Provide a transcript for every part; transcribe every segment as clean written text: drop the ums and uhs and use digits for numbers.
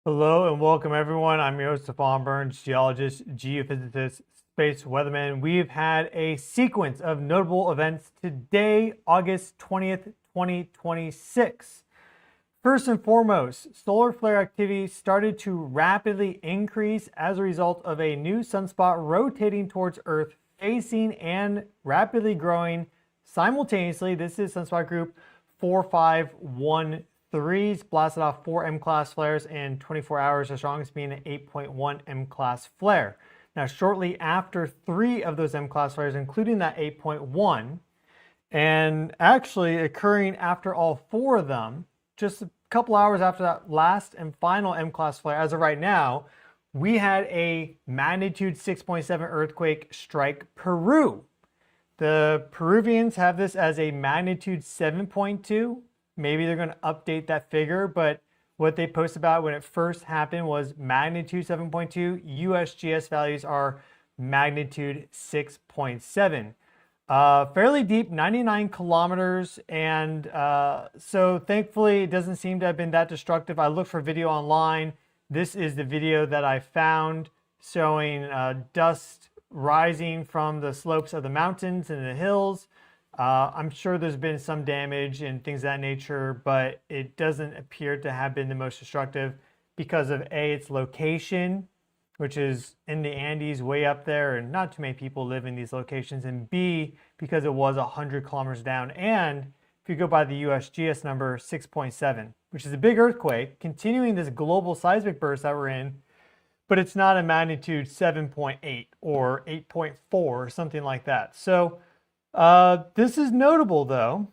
Hello and welcome everyone. I'm your host, Stefan Burns, geologist, geophysicist, space weatherman. We've had a sequence of notable events today, August 20th, 2026. First and foremost, solar flare activity started to rapidly increase as a result of a new sunspot rotating towards Earth, facing and rapidly growing simultaneously. This is sunspot group 4513. Blasted off 4 M-class flares in 24 hours, the strongest being an 8.1 M-class flare. Now, shortly after 3 of those M-class flares, including that 8.1, and actually occurring after all 4 of them, just a couple hours after that last and final M-class flare, as of right now, we had a magnitude 6.7 earthquake strike Peru. The Peruvians have this as a magnitude 7.2. Maybe they're going to update that figure, but what they post about when it first happened was magnitude 7.2. USGS values are magnitude 6.7. Fairly deep, 99 kilometers, and so thankfully it doesn't seem to have been that destructive. I looked for video online. This is the video that I found showing dust rising from the slopes of the mountains and the hills. I'm sure there's been some damage and things of that nature, but it doesn't appear to have been the most destructive because of A, its location, which is in the Andes way up there, and not too many people live in these locations, and B, because it was 100 kilometers down. And if you go by the USGS number 6.7, which is a big earthquake, continuing this global seismic burst that we're in, but it's not a magnitude 7.8 or 8.4 or something like that. So this is notable though,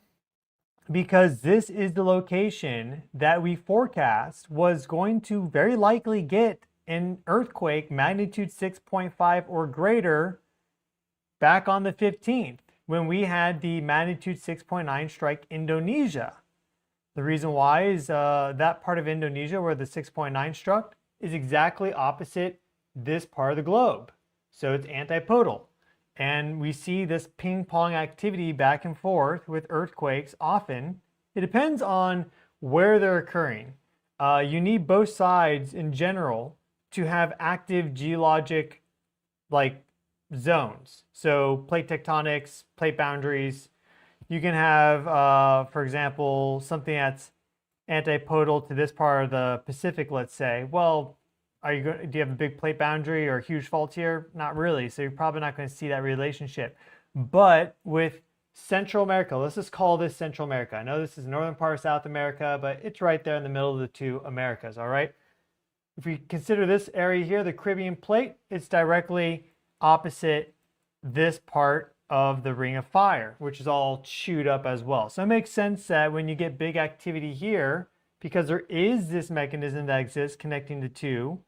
because this is the location that we forecast was going to very likely get an earthquake magnitude 6.5 or greater back on the 15th when we had the magnitude 6.9 strike Indonesia. The reason why is that part of Indonesia where the 6.9 struck is exactly opposite this part of the globe. So it's antipodal. And we see this ping pong activity back and forth with earthquakes often. It depends on where they're occurring. You need both sides in general to have active geologic zones. So plate tectonics, plate boundaries. You can have, for example, something that's antipodal to this part of the Pacific, let's say. Well, do you have a big plate boundary or huge faults here? Not really. So you're probably not going to see that relationship. But with Central America, let's just call this Central America. I know this is the northern part of South America, but it's right there in the middle of the two Americas, all right? If we consider this area here, the Caribbean plate, it's directly opposite this part of the Ring of Fire, which is all chewed up as well. So it makes sense that when you get big activity here, because there is this mechanism that exists connecting the two,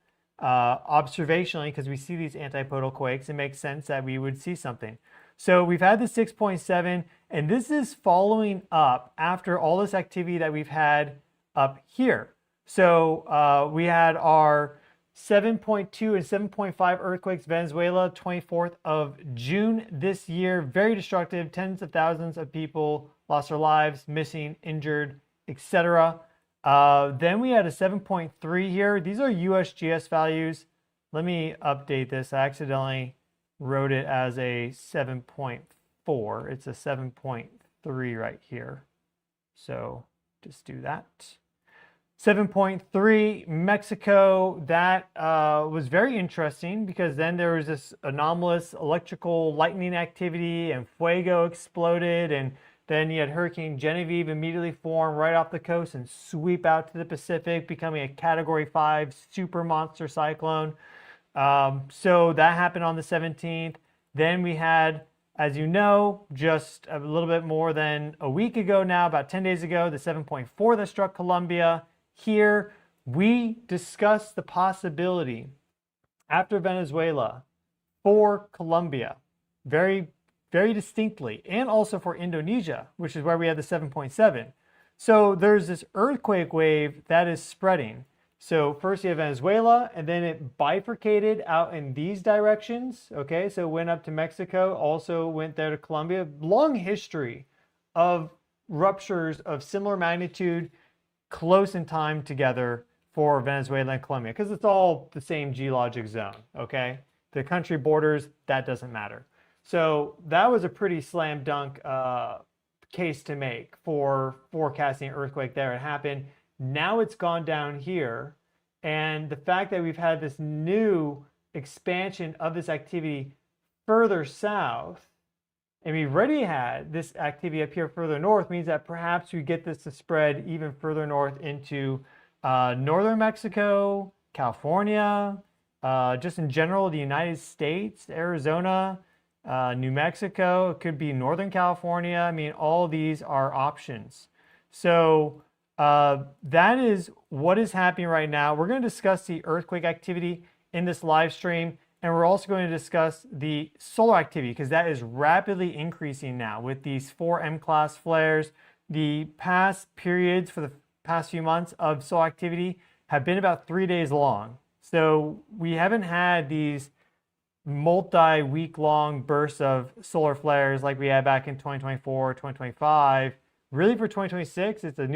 observationally, because we see these antipodal quakes, it makes sense that we would see something. So we've had the 6.7, and this is following up after all this activity that we've had up here. So we had our 7.2 and 7.5 earthquakes, Venezuela, 24th of June this year. Very destructive. Tens of thousands of people lost their lives, missing, injured, etc. Then we had a 7.3 here. These are USGS values. Let me update this. I accidentally wrote it as a 7.4. It's a 7.3 right here. So just do that. 7.3 Mexico. That was very interesting because then there was this anomalous electrical lightning activity and fuego exploded, and then you had Hurricane Genevieve immediately form right off the coast and sweep out to the Pacific, becoming a Category 5 super monster cyclone. So that happened on the 17th. Then we had, as you know, just a little bit more than a week ago now, about 10 days ago, the 7.4 that struck Colombia. Here, we discussed the possibility after Venezuela for Colombia, very distinctly, and also for Indonesia, which is where we had the 7.7. So there's this earthquake wave that is spreading. So first you have Venezuela, and then it bifurcated out in these directions. Okay, so it went up to Mexico, also went there to Colombia. Long history of ruptures of similar magnitude close in time together for Venezuela and Colombia because it's all the same geologic zone, okay? The country borders, that doesn't matter. So that was a pretty slam dunk case to make for forecasting an earthquake there. It happened. Now it's gone down here. And the fact that we've had this new expansion of this activity further south, and we've already had this activity up here further north, means that perhaps we get this to spread even further north into northern Mexico, California, just in general, the United States, Arizona, New Mexico. It could be Northern California. I mean, all these are options. So that is what is happening right now. We're going to discuss the earthquake activity in this live stream. And we're also going to discuss the solar activity because that is rapidly increasing now with these 4 M-class flares. The past periods for the past few months of solar activity have been about 3 days long. So we haven't had these multi-week long bursts of solar flares like we had back in 2024, 2025. Really for 2026, it's a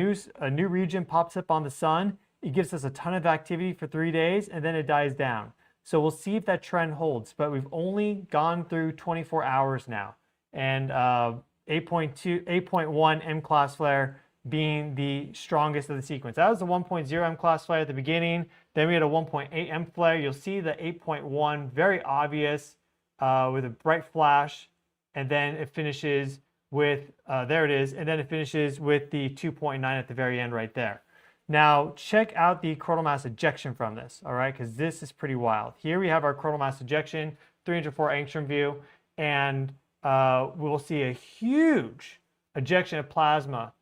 new region pops up on the sun. It gives us a ton of activity for 3 days and then it dies down. So we'll see if that trend holds, but we've only gone through 24 hours now. And 8.1 M-class flare being the strongest of the sequence. That was the 1.0 M-class flare at the beginning. Then we had a 1.8 M flare. You'll see the 8.1 very obvious with a bright flash. And then it finishes with, there it is. And then it finishes with the 2.9 at the very end right there. Now, check out the coronal mass ejection from this, all right, because this is pretty wild. Here we have our coronal mass ejection, 304 angstrom view, and we'll see a huge ejection of plasma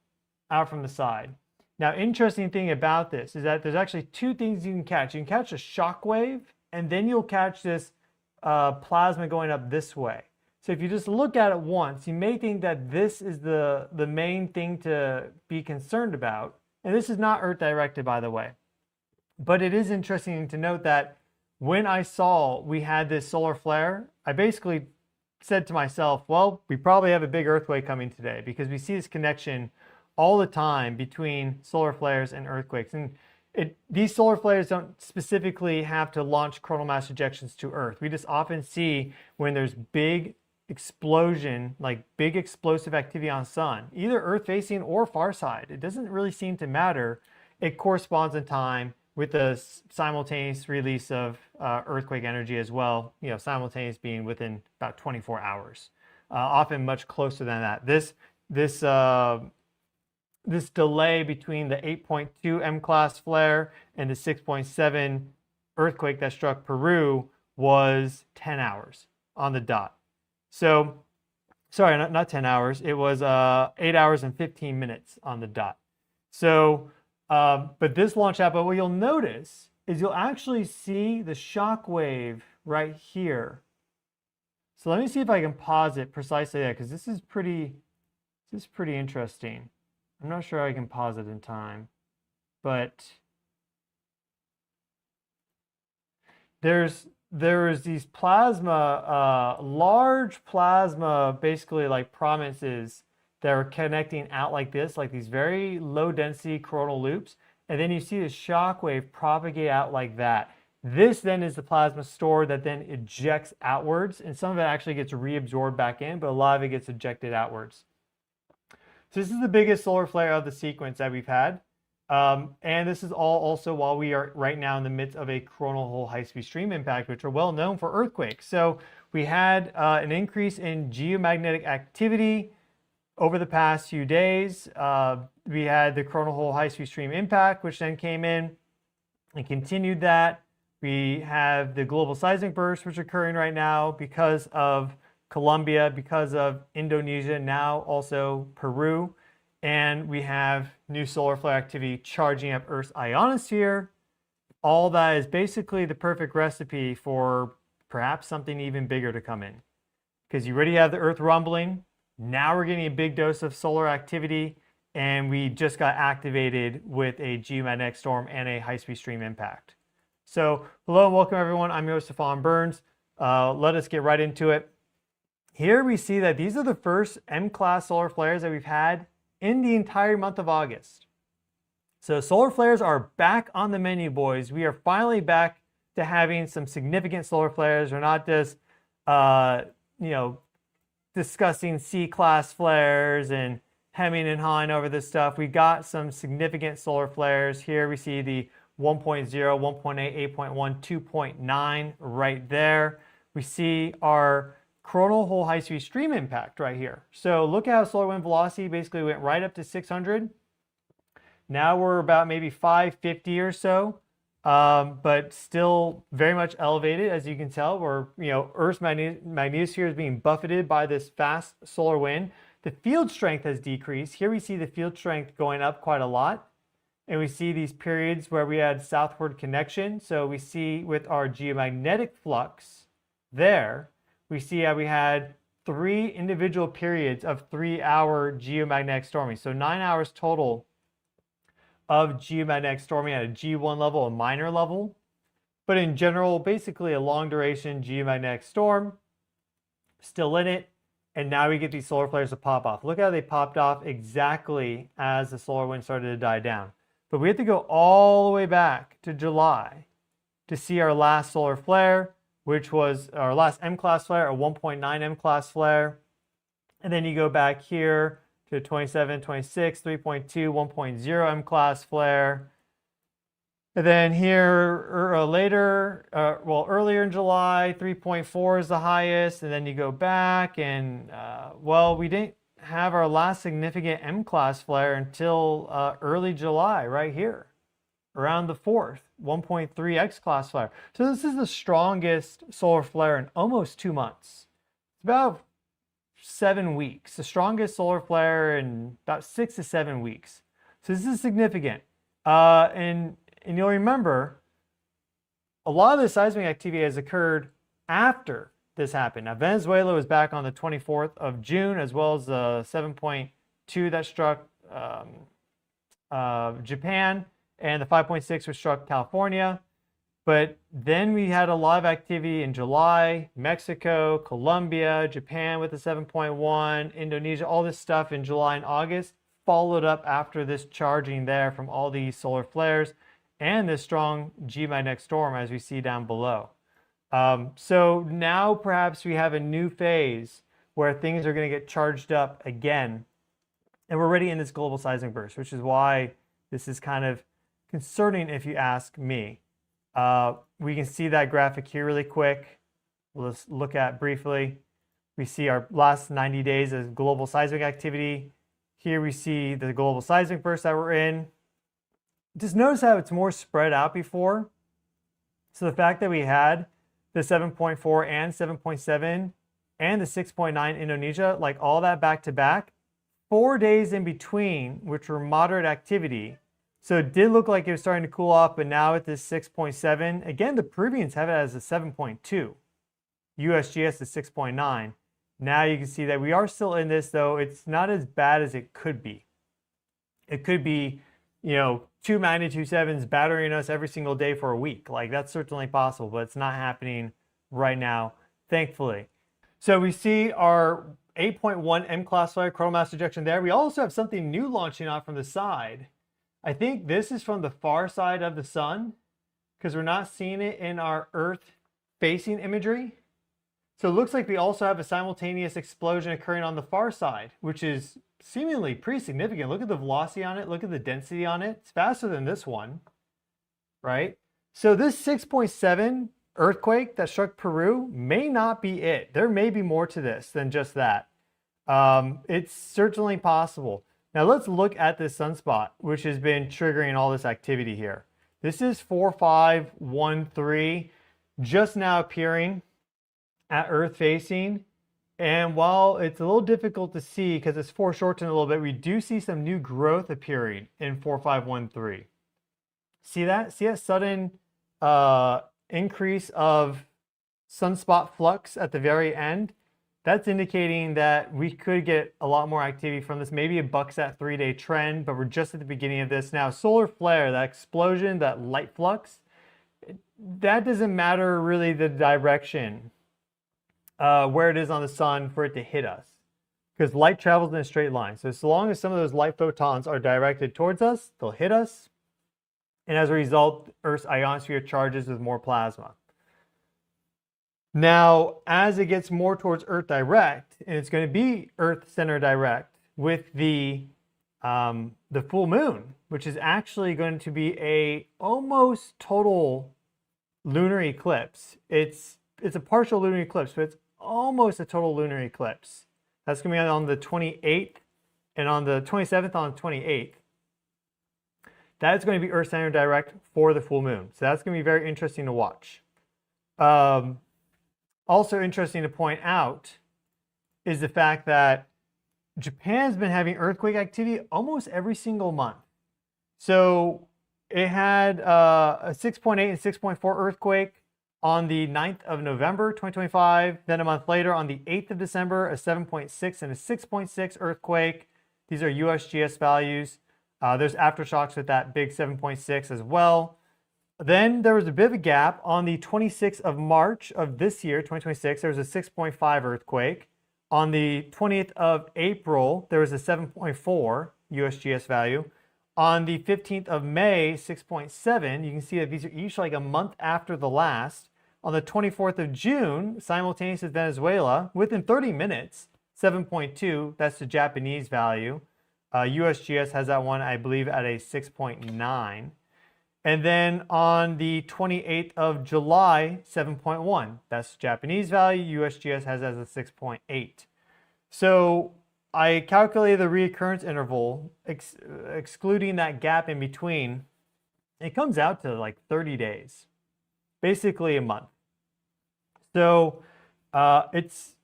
out from the side. Now, interesting thing about this is that there's actually 2 things you can catch. You can catch a shock wave, and then you'll catch this plasma going up this way. So if you just look at it once, you may think that this is the main thing to be concerned about. And this is not Earth directed, by the way. But it is interesting to note that when I saw we had this solar flare, I basically said to myself, well, we probably have a big earthquake coming today because we see this connection all the time between solar flares and earthquakes. And these solar flares don't specifically have to launch coronal mass ejections to Earth. We just often see when there's big explosion, like big explosive activity on the sun, either Earth facing or far side. It doesn't really seem to matter. It corresponds in time with the simultaneous release of earthquake energy as well, you know, simultaneous being within about 24 hours, often much closer than that. This delay between the 8.2 M-class flare and the 6.7 earthquake that struck Peru was 10 hours on the dot. So, sorry, not 10 hours. It was 8 hours and 15 minutes on the dot. So, but this launch out, but what you'll notice is you'll actually see the shock wave right here. So let me see if I can pause it precisely there, because this is pretty interesting. I'm not sure I can pause it in time, but there's these plasma, large plasma, basically like prominences that are connecting out like this, like these very low density coronal loops. And then you see the shock wave propagate out like that. This then is the plasma store that then ejects outwards. And some of it actually gets reabsorbed back in, but a lot of it gets ejected outwards. So this is the biggest solar flare of the sequence that we've had. And this is all also while we are right now in the midst of a coronal hole high-speed stream impact, which are well known for earthquakes. So we had an increase in geomagnetic activity over the past few days. We had the coronal hole high-speed stream impact, which then came in and continued that. We have the global seismic burst, which are occurring right now because of Colombia, because of Indonesia, now also Peru. And we have new solar flare activity charging up Earth's ionosphere. All that is basically the perfect recipe for perhaps something even bigger to come in. Because you already have the Earth rumbling. Now we're getting a big dose of solar activity. And we just got activated with a geomagnetic storm and a high-speed stream impact. So hello and welcome everyone. I'm your host, Stefan Burns. Let us get right into it. Here we see that these are the first M-class solar flares that we've had in the entire month of August. So solar flares are back on the menu, boys. We are finally back to having some significant solar flares. We're not just, you know, discussing C-class flares and hemming and hawing over this stuff. We got some significant solar flares. Here we see the 1.0, 1.8, 8.1, 2.9 right there. We see our coronal hole high-speed stream impact right here. So look at how solar wind velocity basically went right up to 600. Now we're about maybe 550 or so, but still very much elevated, as you can tell. We're, Earth's magnetosphere is being buffeted by this fast solar wind. The field strength has decreased. Here we see the field strength going up quite a lot. And we see these periods where we had southward connection. So we see with our geomagnetic flux there, we see how we had 3 individual periods of 3-hour geomagnetic storming. So 9 hours total of geomagnetic storming at a G1 level, a minor level. But in general, basically a long duration geomagnetic storm, still in it. And now we get these solar flares to pop off. Look how they popped off exactly as the solar wind started to die down. But we have to go all the way back to July to see our last solar flare, which was our last M-class flare, a 1.9 M-class flare. And then you go back here to 27, 26, 3.2, 1.0 M-class flare. And then here earlier in July, 3.4 is the highest. And then you go back and, we didn't have our last significant M-class flare until early July right here, around the 4th, 1.3 X-class flare. So this is the strongest solar flare in almost 2 months. It's about 7 weeks, the strongest solar flare in about 6 to 7 weeks. So this is significant. And you'll remember, a lot of the seismic activity has occurred after this happened. Now, Venezuela was back on the 24th of June, as well as the 7.2 that struck Japan, and the 5.6 which struck California. But then we had a lot of activity in July, Mexico, Colombia, Japan with the 7.1, Indonesia, all this stuff in July and August, followed up after this charging there from all these solar flares and this strong geomagnetic storm, as we see down below. So now perhaps we have a new phase where things are going to get charged up again. And we're already in this global seismic burst, which is why this is kind of concerning if you ask me. We can see that graphic here really quick. Let's look at briefly. We see our last 90 days of global seismic activity. Here we see the global seismic burst that we're in. Just notice how it's more spread out before. So the fact that we had the 7.4 and 7.7 and the 6.9 Indonesia, like all that back to back, 4 days in between, which were moderate activity. So it did look like it was starting to cool off, but now at this 6.7, again, the Peruvians have it as a 7.2. USGS is 6.9. Now you can see that we are still in this, though it's not as bad as it could be. It could be, 2 magnitude 7s battering us every single day for a week. Like, that's certainly possible, but it's not happening right now, thankfully. So we see our 8.1 M-class flare, coronal mass ejection there. We also have something new launching off from the side. I think this is from the far side of the sun, because we're not seeing it in our Earth-facing imagery. So it looks like we also have a simultaneous explosion occurring on the far side, which is seemingly pretty significant. Look at the velocity on it. Look at the density on it. It's faster than this one, right? So this 6.7 earthquake that struck Peru may not be it. There may be more to this than just that. It's certainly possible. Now let's look at this sunspot, which has been triggering all this activity here. This is 4513, just now appearing at Earth facing. And while it's a little difficult to see because it's foreshortened a little bit, we do see some new growth appearing in 4513. See that? See that sudden increase of sunspot flux at the very end? That's indicating that we could get a lot more activity from this. Maybe it bucks that 3-day trend, but we're just at the beginning of this. Now, solar flare, that explosion, that light flux, that doesn't matter really the direction, where it is on the sun for it to hit us. Because light travels in a straight line. So as long as some of those light photons are directed towards us, they'll hit us. And as a result, Earth's ionosphere charges with more plasma. Now, as it gets more towards Earth direct, and it's going to be Earth center direct with the full moon, which is actually going to be a almost total lunar eclipse. It's a partial lunar eclipse, but it's almost a total lunar eclipse. That's going to be on the 28th and on the 27th on the 28th. That is going to be Earth center direct for the full moon. So that's going to be very interesting to watch. Also interesting to point out is the fact that Japan's been having earthquake activity almost every single month. So it had a 6.8 and 6.4 earthquake on the 9th of November 2025. Then a month later, on the 8th of December, a 7.6 and a 6.6 earthquake. These are USGS values. There's aftershocks with that big 7.6 as well. Then there was a bit of a gap. On the 26th of March of this year, 2026, there was a 6.5 earthquake. On the 20th of April, there was a 7.4 USGS value. On the 15th of May, 6.7. You can see that these are each like a month after the last. On the 24th of June, simultaneous with Venezuela, within 30 minutes, 7.2. That's the Japanese value. USGS has that one, I believe, at a 6.9. And then on the 28th of July, 7.1. That's Japanese value. USGS has as a 6.8. So I calculated the reoccurrence interval, excluding that gap in between. It comes out to like 30 days, basically a month. So it's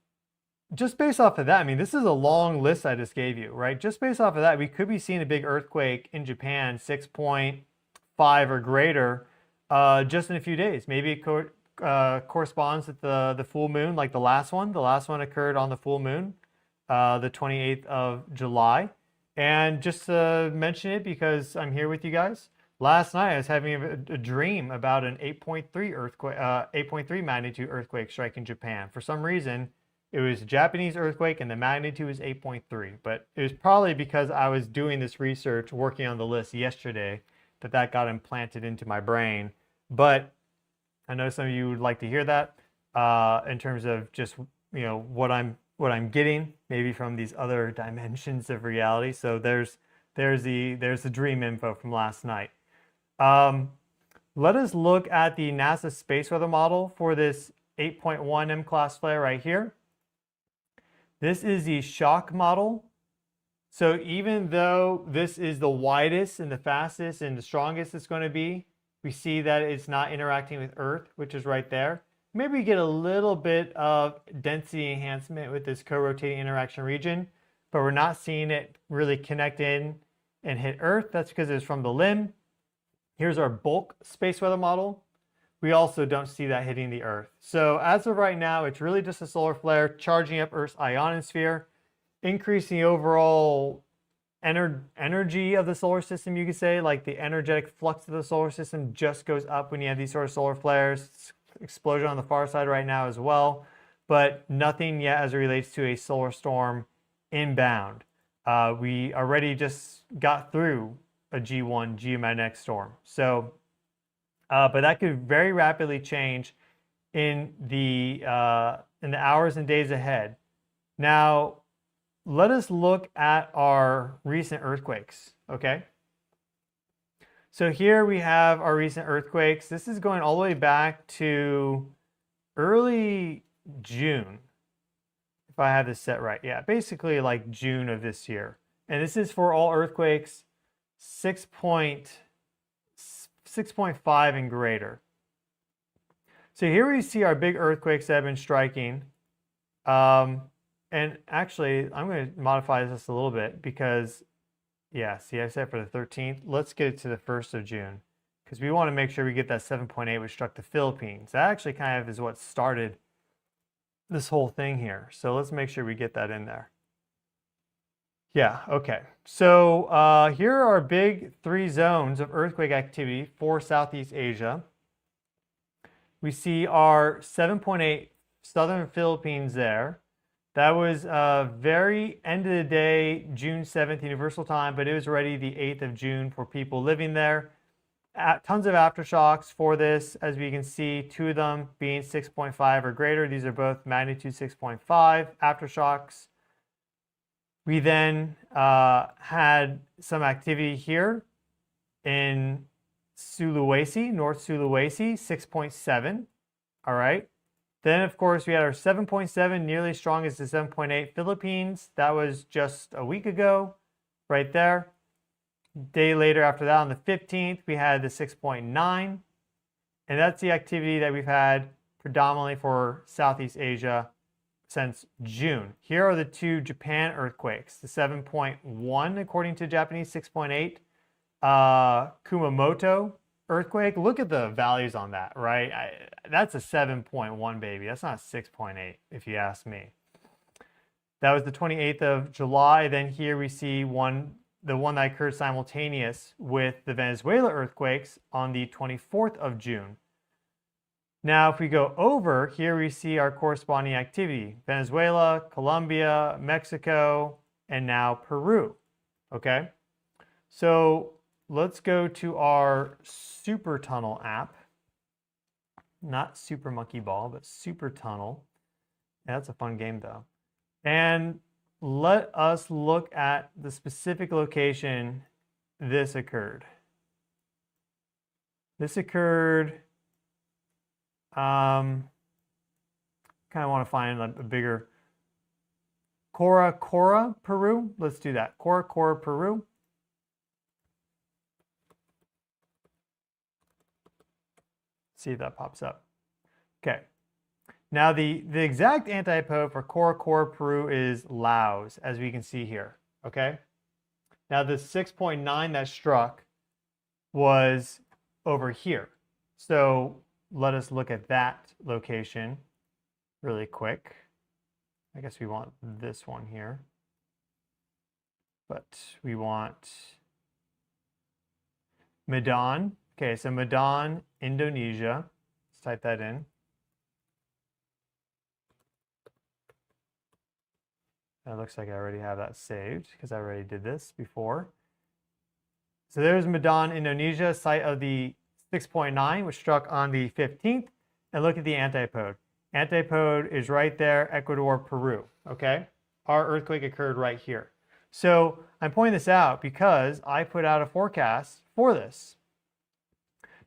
just based off of that. I mean, this is a long list I just gave you, right? Just based off of that, we could be seeing a big earthquake in Japan, 6.5 or greater, just in a few days. Maybe it corresponds with the full moon, like the last one. The last one occurred on the full moon, the 28th of July. And just to mention it because I'm here with you guys, last night I was having a dream about an 8.3 earthquake, 8.3 magnitude earthquake striking Japan. For some reason, it was a Japanese earthquake and the magnitude was 8.3. But it was probably because I was doing this research, working on the list yesterday, that got implanted into my brain. But I know some of you would like to hear that in terms of just what I'm getting maybe from these other dimensions of reality. So there's the dream info from last night. Let us look at the NASA space weather model for this 8.1 M-class flare right here. This is the shock model. So even though this is the widest and the fastest and the strongest it's going to be, we see that it's not interacting with Earth, which is right there. Maybe we get a little bit of density enhancement with this co-rotating interaction region, but we're not seeing it really connect in and hit Earth. That's because it's from the limb. Here's our bulk space weather model. We also don't see that hitting the Earth. So as of right now, it's really just a solar flare charging up Earth's ionosphere, increasing the overall energy of the solar system, you could say. Like the energetic flux of the solar system just goes up when you have these sort of solar flares. Explosion on the far side right now as well, but nothing yet as it relates to a solar storm inbound. We already just got through a G1 geomagnetic storm. So, but that could very rapidly change in the hours and days ahead. Now, let us look at our recent earthquakes, okay? So here we have our recent earthquakes. This is going all the way back to early June, if I have this set right. Yeah, basically like June of this year. And this is for all earthquakes 6.5 and greater. So here we see our big earthquakes that have been striking. And actually, I'm going to modify this a little bit because, yeah, see, I said for the 13th. Let's get it to the 1st of June because we want to make sure we get that 7.8 which struck the Philippines. That actually kind of is what started this whole thing here. So let's make sure we get that in there. Yeah, okay. So here are our big 3 zones of earthquake activity for Southeast Asia. We see our 7.8 southern Philippines there. That was very end of the day, June 7th, Universal Time, but it was already the 8th of June for people living there. tons of aftershocks for this, as we can see, 2 of them being 6.5 or greater. These are both magnitude 6.5 aftershocks. We then had some activity here in Sulawesi, North Sulawesi, 6.7. All right. Then, of course, we had our 7.7, nearly as strong as the 7.8 Philippines. That was just a week ago, right there. Day later after that, on the 15th, we had the 6.9. And that's the activity that we've had predominantly for Southeast Asia since June. Here are the 2 Japan earthquakes. The 7.1, according to Japanese, 6.8 Kumamoto earthquake. Look at the values on that, right? That's a 7.1, baby. That's not a 6.8, if you ask me. That was the 28th of July. Then here we see the one that occurred simultaneous with the Venezuela earthquakes on the 24th of June. Now, if we go over, here we see our corresponding activity. Venezuela, Colombia, Mexico, and now Peru, okay? So let's go to our Super Tunnel app. Not Super Monkey Ball, but Super Tunnel. Yeah, that's a fun game, though. And let us look at the specific location this occurred. This occurred, kind of want to find a bigger, Cora, Peru. Let's do that. Cora, Peru. See if that pops up. Okay. Now the exact antipode for Cora, Peru is Laos, as we can see here. Okay. Now the 6.9 that struck was over here. So let us look at that location really quick. I guess we want this one here, but we want Medan. Okay, so Medan, Indonesia. Let's type that in. It looks like I already have that saved because I already did this before. So there's Medan, Indonesia, site of the 6.9, which struck on the 15th. And look at the antipode. Antipode is right there, Ecuador, Peru, okay? Our earthquake occurred right here. So I'm pointing this out because I put out a forecast for this.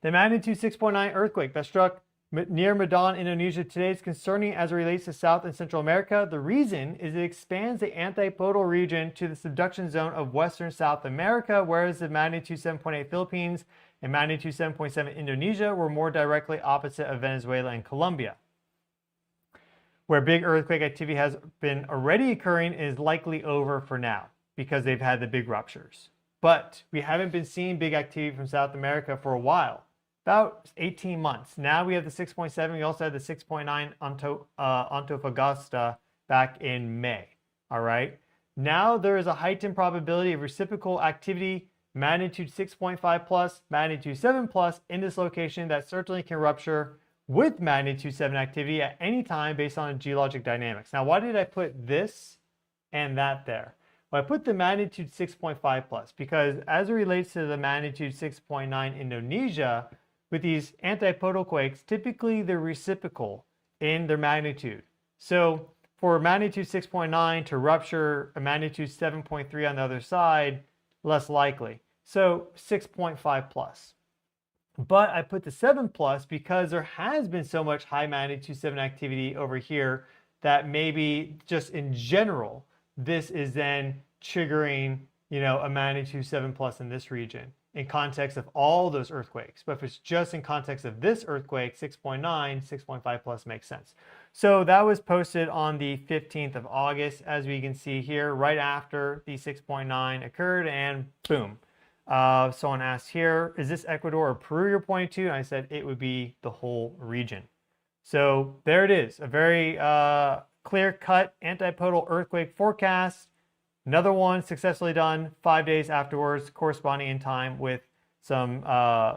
The magnitude 6.9 earthquake that struck near Medan, Indonesia today is concerning as it relates to South and Central America. The reason is it expands the antipodal region to the subduction zone of Western South America, whereas the magnitude 7.8 Philippines and magnitude 7.7 Indonesia were more directly opposite of Venezuela and Colombia. Where big earthquake activity has been already occurring is likely over for now because they've had the big ruptures. But we haven't been seeing big activity from South America for a while. About 18 months. Now we have the 6.7. We also had the 6.9 Antofagasta back in May. All right. Now there is a heightened probability of reciprocal activity, magnitude 6.5 plus, magnitude 7 plus in this location that certainly can rupture with magnitude 7 activity at any time based on geologic dynamics. Now, why did I put this and that there? Well, I put the magnitude 6.5 plus because as it relates to the magnitude 6.9 Indonesia, with these antipodal quakes, typically they're reciprocal in their magnitude. So for magnitude 6.9 to rupture a magnitude 7.3 on the other side, less likely. So 6.5 plus. But I put the 7 plus because there has been so much high magnitude 7 activity over here that maybe just in general, this is then triggering, a magnitude 7 plus in this region in context of all those earthquakes. But if it's just in context of this earthquake, 6.9, 6.5 plus makes sense. So that was posted on the 15th of August, as we can see here, right after the 6.9 occurred, and boom. Someone asked here, is this Ecuador or Peru you're pointing to? And I said it would be the whole region. So there it is, a very clear-cut antipodal earthquake forecast. Another one successfully done 5 days afterwards, corresponding in time with some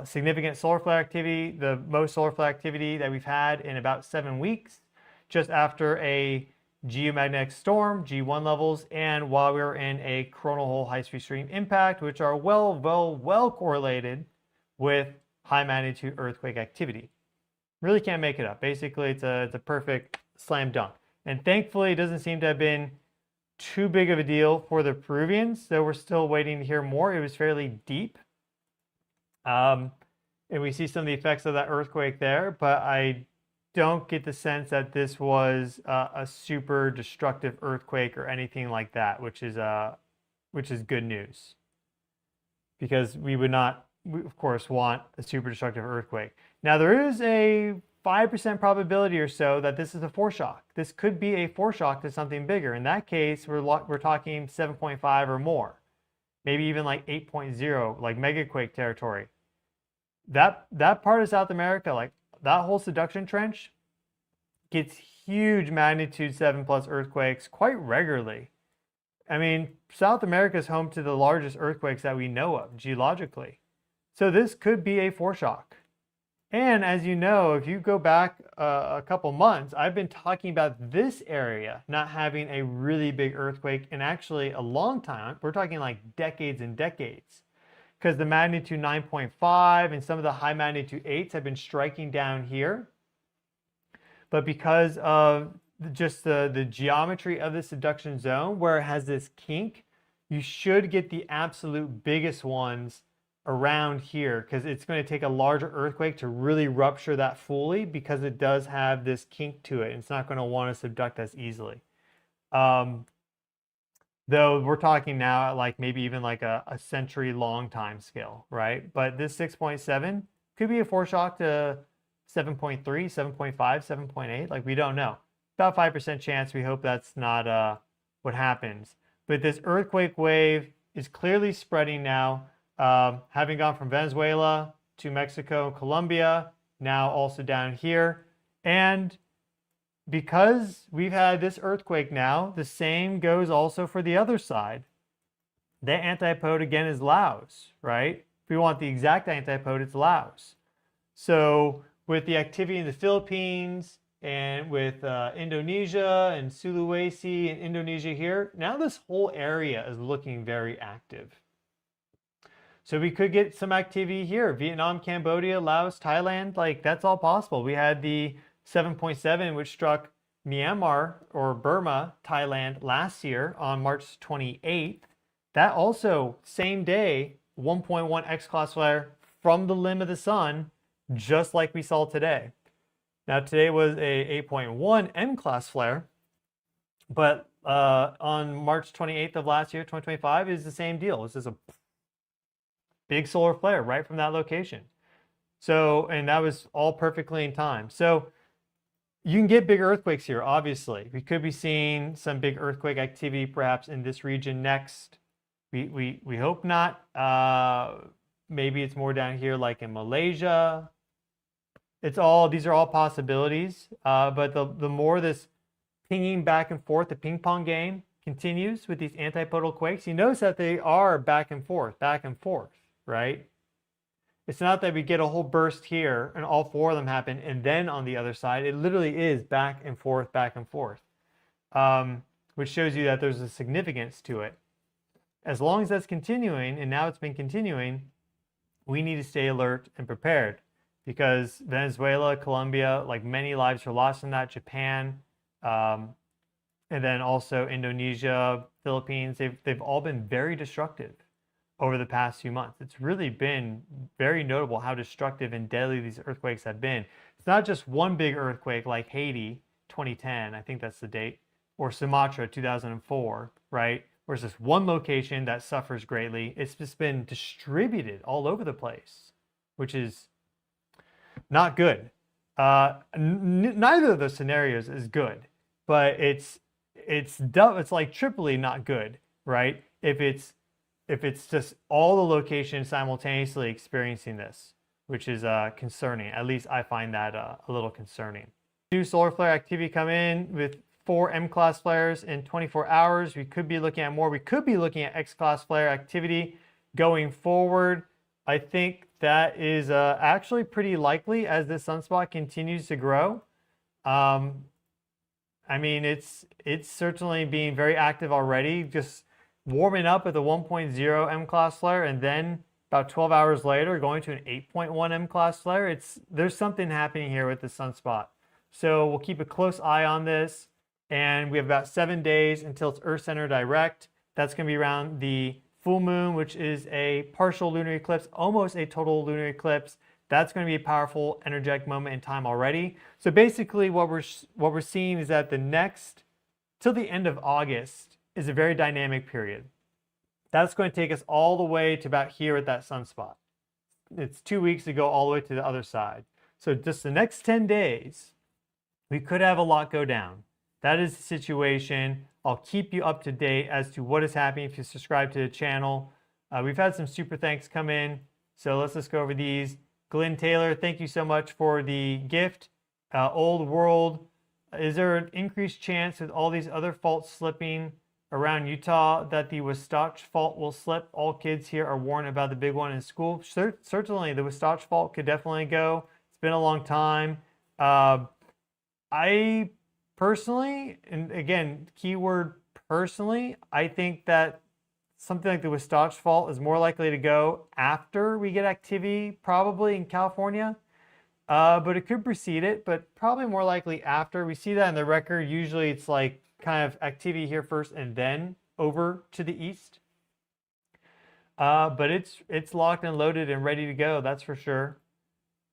significant solar flare activity, the most solar flare activity that we've had in about 7 weeks, just after a geomagnetic storm, G1 levels, and while we were in a coronal hole high-speed stream impact, which are well correlated with high magnitude earthquake activity. Really can't make it up. Basically, it's a perfect slam dunk. And thankfully, it doesn't seem to have been too big of a deal for the Peruvians, though we're still waiting to hear more. It was fairly deep. And we see some of the effects of that earthquake there, but I don't get the sense that this was a super destructive earthquake or anything like that, which is good news. Because we would not, of course, want a super destructive earthquake. Now, there is a 5% probability or so that this is a foreshock. This could be a foreshock to something bigger. In that case, we're talking 7.5 or more, maybe even like 8.0, like megaquake territory. That part of South America, like that whole subduction trench, gets huge magnitude 7+ earthquakes quite regularly. I mean, South America is home to the largest earthquakes that we know of geologically. So this could be a foreshock. And as you know, if you go back a couple months, I've been talking about this area not having a really big earthquake in actually a long time. We're talking like decades and decades. Because the magnitude 9.5 and some of the high magnitude 8s have been striking down here. But because of just the geometry of the subduction zone, where it has this kink, you should get the absolute biggest ones around here, because it's going to take a larger earthquake to really rupture that fully, because it does have this kink to it. It's not going to want to subduct as easily. Though we're talking now at like maybe even like a century-long time scale, right? But this 6.7 could be a foreshock to 7.3, 7.5, 7.8. Like, we don't know. About 5% chance. We hope that's not what happens. But this earthquake wave is clearly spreading now, having gone from Venezuela to Mexico, Colombia, now also down here. And because we've had this earthquake now, the same goes also for the other side. The antipode again is Laos, right? If we want the exact antipode, it's Laos. So with the activity in the Philippines and with Indonesia and Sulawesi and Indonesia here, now this whole area is looking very active. So we could get some activity here. Vietnam, Cambodia, Laos, Thailand, like that's all possible. We had the 7.7, which struck Myanmar or Burma, Thailand last year on March 28th. That also, same day, 1.1 X-class flare from the limb of the sun, just like we saw today. Now today was a 8.1 M-class flare, but on March 28th of last year, 2025, is the same deal. It's just a big solar flare right from that location. So, and that was all perfectly in time. So you can get big earthquakes here, obviously. We could be seeing some big earthquake activity perhaps in this region next. We hope not. Maybe it's more down here like in Malaysia. These are all possibilities. But the more this pinging back and forth, the ping pong game continues with these antipodal quakes, you notice that they are back and forth, right? It's not that we get a whole burst here and all four of them happen and then on the other side. It literally is back and forth, which shows you that there's a significance to it. As long as that's continuing, and now it's been continuing, we need to stay alert and prepared, because Venezuela, Colombia, like many lives are lost in that, Japan, and then also Indonesia, Philippines, they've all been very destructive over the past few months. It's really been very notable how destructive and deadly these earthquakes have been. It's not just one big earthquake like Haiti, 2010, I think that's the date, or Sumatra, 2004, right? Where it's just one location that suffers greatly. It's just been distributed all over the place, which is not good. Neither of those scenarios is good, but it's like triply not good, right? If it's just all the locations simultaneously experiencing this, which is concerning. At least I find that a little concerning. 2 solar flare activity come in with 4 M-class flares in 24 hours. We could be looking at more. We could be looking at X-class flare activity going forward. I think that is actually pretty likely as this sunspot continues to grow. I mean, it's certainly being very active already, just warming up with a 1.0 M-class flare, and then about 12 hours later, going to an 8.1 M class flare. There's something happening here with the sunspot. So we'll keep a close eye on this. And we have about 7 days until it's Earth center direct. That's going to be around the full moon, which is a partial lunar eclipse, almost a total lunar eclipse. That's going to be a powerful, energetic moment in time already. So basically what we're seeing is that the next, till the end of August, is a very dynamic period. That's going to take us all the way to about here at that sunspot. It's 2 weeks to go all the way to the other side. So just the next 10 days, we could have a lot go down. That is the situation. I'll keep you up to date as to what is happening if you subscribe to the channel. We've had some super thanks come in, so let's just go over these. Glenn Taylor, thank you so much for the gift. Old World, is there an increased chance with all these other faults slipping around Utah that the Wasatch Fault will slip? All kids here are warned about the big one in school. Certainly, the Wasatch Fault could definitely go. It's been a long time. I personally, and again, keyword personally, I think that something like the Wasatch Fault is more likely to go after we get activity, probably in California. But it could precede it, but probably more likely after. We see that in the record. Usually it's like kind of activity here first and then over to the east. But it's locked and loaded and ready to go, that's for sure.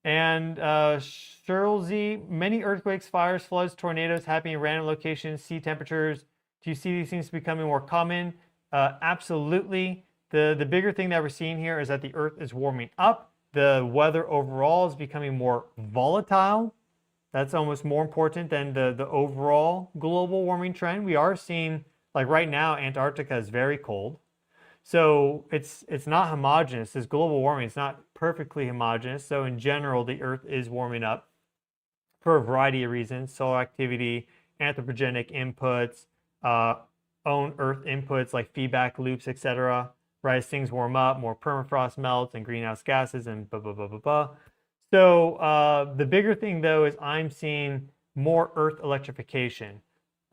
And Cheryl Z, many earthquakes, fires, floods, tornadoes happening in random locations, sea temperatures. Do you see these things becoming more common? Absolutely. The bigger thing that we're seeing here is that the Earth is warming up. The weather overall is becoming more volatile. That's almost more important than the overall global warming trend. We are seeing, like right now, Antarctica is very cold. So it's not homogeneous. This global warming is not perfectly homogeneous. So in general, the Earth is warming up for a variety of reasons: solar activity, anthropogenic inputs, own Earth inputs like feedback loops, etc. Right, as things warm up, more permafrost melts and greenhouse gases and blah blah blah blah blah. So the bigger thing though is I'm seeing more Earth electrification,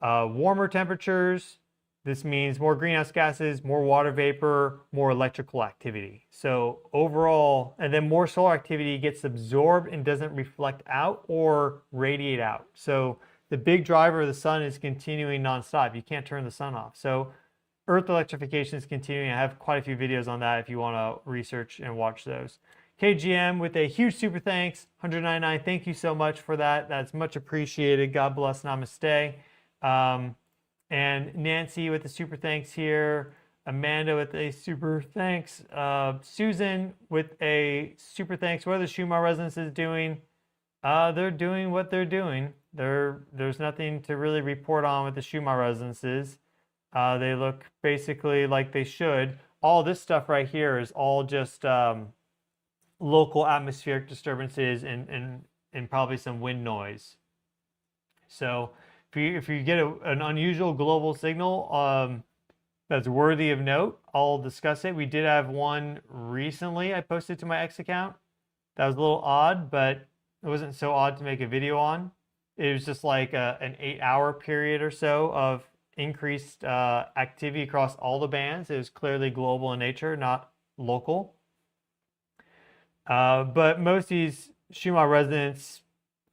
warmer temperatures. This means more greenhouse gases, more water vapor, more electrical activity. So overall, and then more solar activity gets absorbed and doesn't reflect out or radiate out. So the big driver of the sun is continuing nonstop. You can't turn the sun off. So Earth electrification is continuing. I have quite a few videos on that if you want to research and watch those. KGM with a huge super thanks, 199. Thank you so much for that. That's much appreciated. God bless. Namaste. And Nancy with the super thanks here. Amanda with a super thanks. Susan with a super thanks. What are the Schumann resonances doing? They're doing what they're doing. There's nothing to really report on with the Schumann resonances. They look basically like they should. All this stuff right here is all just local atmospheric disturbances and probably some wind noise. So if you get an unusual global signal that's worthy of note, I'll discuss it. We did have one recently I posted to my X account. That was a little odd, but it wasn't so odd to make a video on. It was just like an 8-hour period or so of increased activity across all the bands. It was clearly global in nature, not local. But most of these Schumann resonance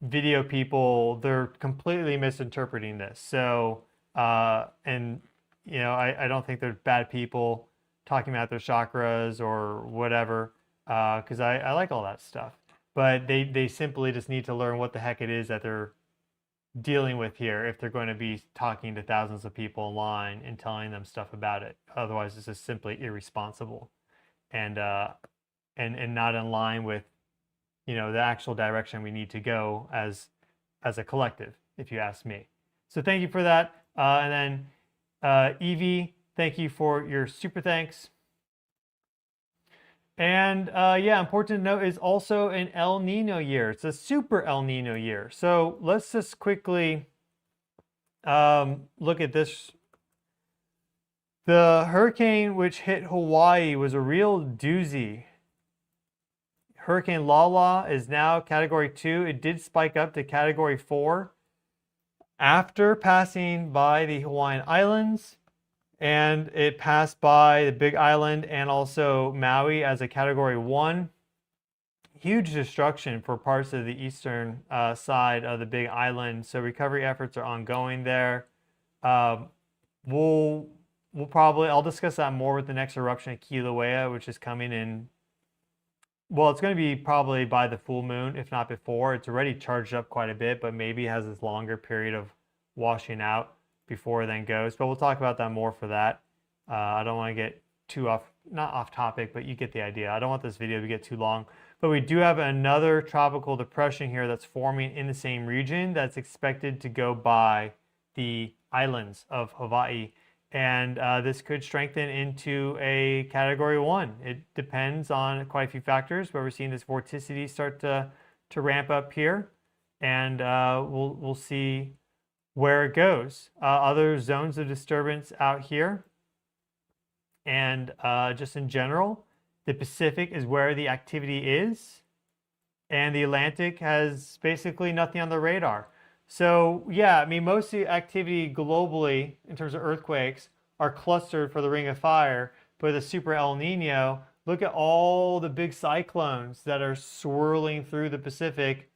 video people, they're completely misinterpreting this. So, and you know, I don't think they're bad people talking about their chakras or whatever, because I like all that stuff. But they simply just need to learn what the heck it is that they're dealing with here if they're going to be talking to thousands of people online and telling them stuff about it. Otherwise, it's just simply irresponsible and not in line with, you know, the actual direction we need to go as a collective, if you ask me. So thank you for that. And then Evie, thank you for your super thanks. And yeah, important to note is also an El Nino year. It's a super El Nino year. So let's just quickly look at this. The hurricane which hit Hawaii was a real doozy. Hurricane Lala is now Category 2. It did spike up to Category 4 after passing by the Hawaiian Islands. and it passed by the Big Island and also Maui as a Category 1. Huge destruction for parts of the eastern side of the Big Island. So recovery efforts are ongoing there. Um, we'll probably, I'll discuss that more with the next eruption of Kilauea, which is coming in. Well, it's going to be probably by the full moon, if not before. It's already charged up quite a bit, but maybe has this longer period of washing out before it then goes. But we'll talk about that more for that. I don't want to get too not off topic, but you get the idea. I don't want this video to get too long. But we do have another tropical depression here that's forming in the same region that's expected to go by the islands of Hawaii. And this could strengthen into a Category 1. It depends on quite a few factors, but we're seeing this vorticity start to ramp up here. And we'll see where it goes. Other zones of disturbance out here. And just in general, the Pacific is where the activity is, and the Atlantic has basically nothing on the radar. So yeah, I mean, most of the activity globally in terms of earthquakes are clustered for the Ring of Fire, but the Super El Nino, look at all the big cyclones that are swirling through the Pacific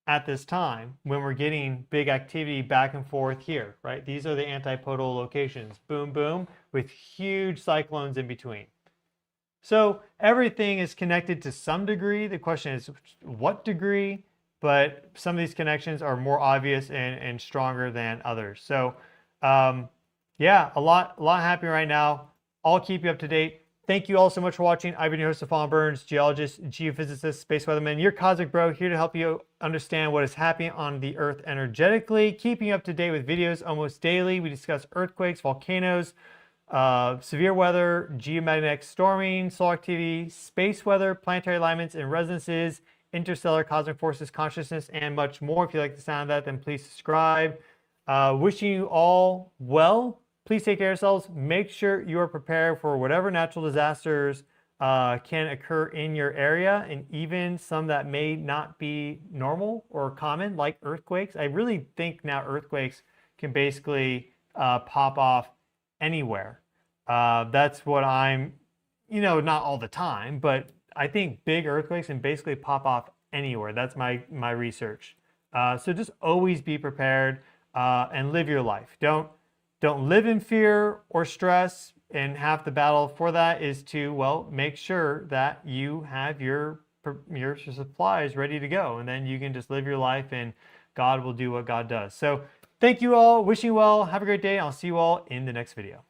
at this time when we're getting big activity back and forth here, right? These are the antipodal locations, boom, boom, with huge cyclones in between. So everything is connected to some degree. The question is what degree, but some of these connections are more obvious and stronger than others. So yeah, a lot happening right now. I'll keep you up to date. Thank you all so much for watching. I've been your host, Stefan Burns, geologist, geophysicist, space weatherman, your cosmic bro, here to help you understand what is happening on the Earth energetically, keeping you up to date with videos almost daily. We discuss earthquakes, volcanoes, severe weather, geomagnetic storming, solar activity, space weather, planetary alignments and resonances, interstellar cosmic forces, consciousness, and much more. If you like the sound of that, then please subscribe. Wishing you all well. Please take care of yourselves. Make sure you are prepared for whatever natural disasters can occur in your area, and even some that may not be normal or common, like earthquakes. I really think now earthquakes can basically pop off anywhere. That's what I'm, not all the time, but I think big earthquakes can basically pop off anywhere. That's my research. So just always be prepared and live your life. Don't live in fear or stress. And half the battle for that is to, well, make sure that you have your supplies ready to go, and then you can just live your life and God will do what God does. So thank you all. Wishing you well. Have a great day. I'll see you all in the next video.